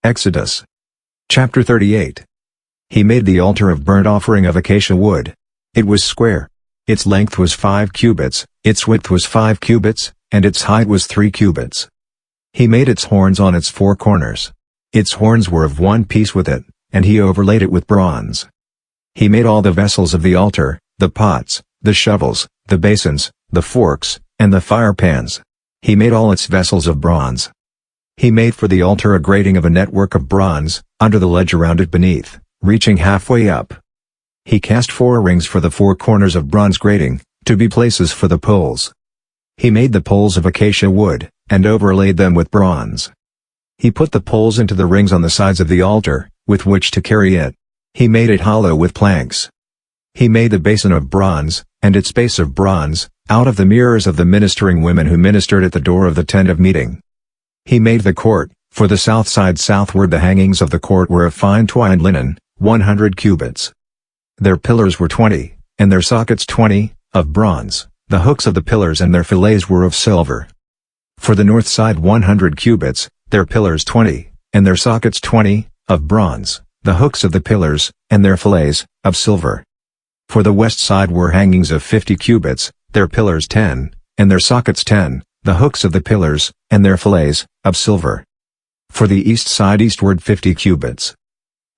Exodus. Chapter 38. He made the altar of burnt offering of acacia wood. It was square. Its length was 5 cubits, its width was 5 cubits, and its height was 3 cubits. He made its horns on its 4 corners. Its horns were of one piece with it, and he overlaid it with bronze. He made all the vessels of the altar, the pots, the shovels, the basins, the forks, and the fire pans. He made all its vessels of bronze. He made for the altar a grating of a network of bronze, under the ledge around it beneath, reaching halfway up. He cast 4 rings for the 4 corners of bronze grating, to be places for the poles. He made the poles of acacia wood, and overlaid them with bronze. He put the poles into the rings on the sides of the altar, with which to carry it. He made it hollow with planks. He made the basin of bronze, and its base of bronze, out of the mirrors of the ministering women who ministered at the door of the tent of meeting. He made the court, for the south side southward. The hangings of the court were of fine twined linen, 100 cubits. Their pillars were 20, and their sockets 20, of bronze. The hooks of the pillars and their fillets were of silver. For the north side 100 cubits, their pillars 20, and their sockets 20, of bronze. The hooks of the pillars, and their fillets, of silver. For the west side were hangings of 50 cubits, their pillars 10, and their sockets 10, the hooks of the pillars, and their fillets, of silver. For the east side eastward 50 cubits.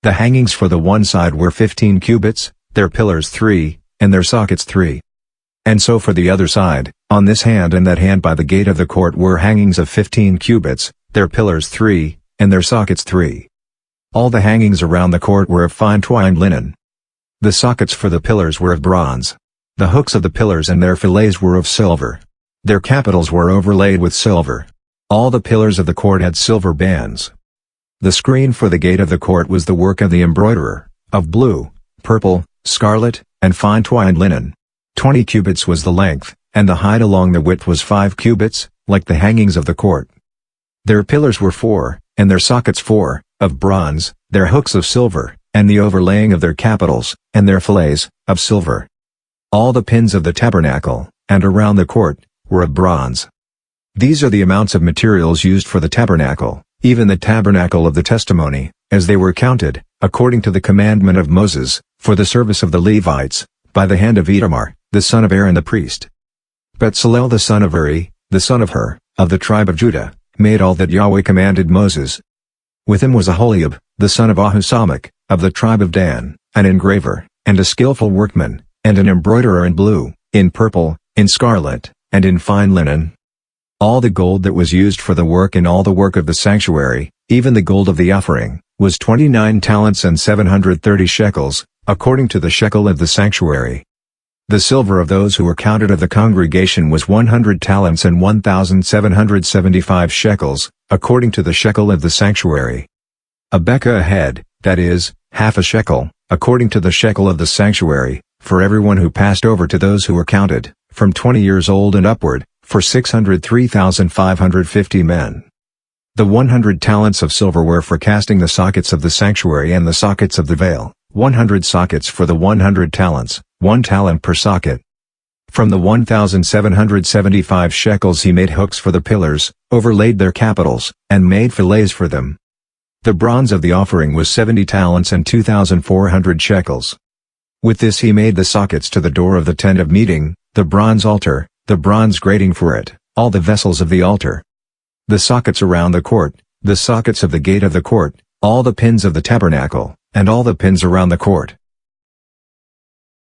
The hangings for the one side were 15 cubits, their pillars 3, and their sockets 3. And so for the other side, on this hand and that hand by the gate of the court were hangings of 15 cubits, their pillars 3, and their sockets 3. All the hangings around the court were of fine twined linen. The sockets for the pillars were of bronze. The hooks of the pillars and their fillets were of silver. Their capitals were overlaid with silver. All the pillars of the court had silver bands. The screen for the gate of the court was the work of the embroiderer, of blue, purple, scarlet, and fine twined linen. 20 cubits was the length, and the height along the width was 5 cubits, like the hangings of the court. Their pillars were 4, and their sockets 4, of bronze, their hooks of silver, and the overlaying of their capitals, and their fillets, of silver. All the pins of the tabernacle, and around the court, were of bronze. These are the amounts of materials used for the tabernacle, even the tabernacle of the testimony, as they were counted, according to the commandment of Moses, for the service of the Levites, by the hand of Itamar, the son of Aaron the priest. Bezalel the son of Uri, the son of Hur, of the tribe of Judah, made all that Yahweh commanded Moses. With him was Aholiab, the son of Ahusamach, of the tribe of Dan, an engraver, and a skillful workman, and an embroiderer in blue, in purple, in scarlet, and in fine linen. All the gold that was used for the work in all the work of the sanctuary, even the gold of the offering, was 29 talents and 730 shekels, according to the shekel of the sanctuary. The silver of those who were counted of the congregation was 100 talents and 1,775 shekels, according to the shekel of the sanctuary. A bekah a head, that is, half a shekel, according to the shekel of the sanctuary, for everyone who passed over to those who were counted, from 20 years old and upward, for 603,550 men. The 100 talents of silver were for casting the sockets of the sanctuary and the sockets of the veil, 100 sockets for the 100 talents, 1 talent per socket. From the 1,775 shekels he made hooks for the pillars, overlaid their capitals, and made fillets for them. The bronze of the offering was 70 talents and 2,400 shekels. With this he made the sockets to the door of the tent of meeting, the bronze altar, the bronze grating for it, all the vessels of the altar. The sockets around the court, the sockets of the gate of the court, all the pins of the tabernacle, and all the pins around the court.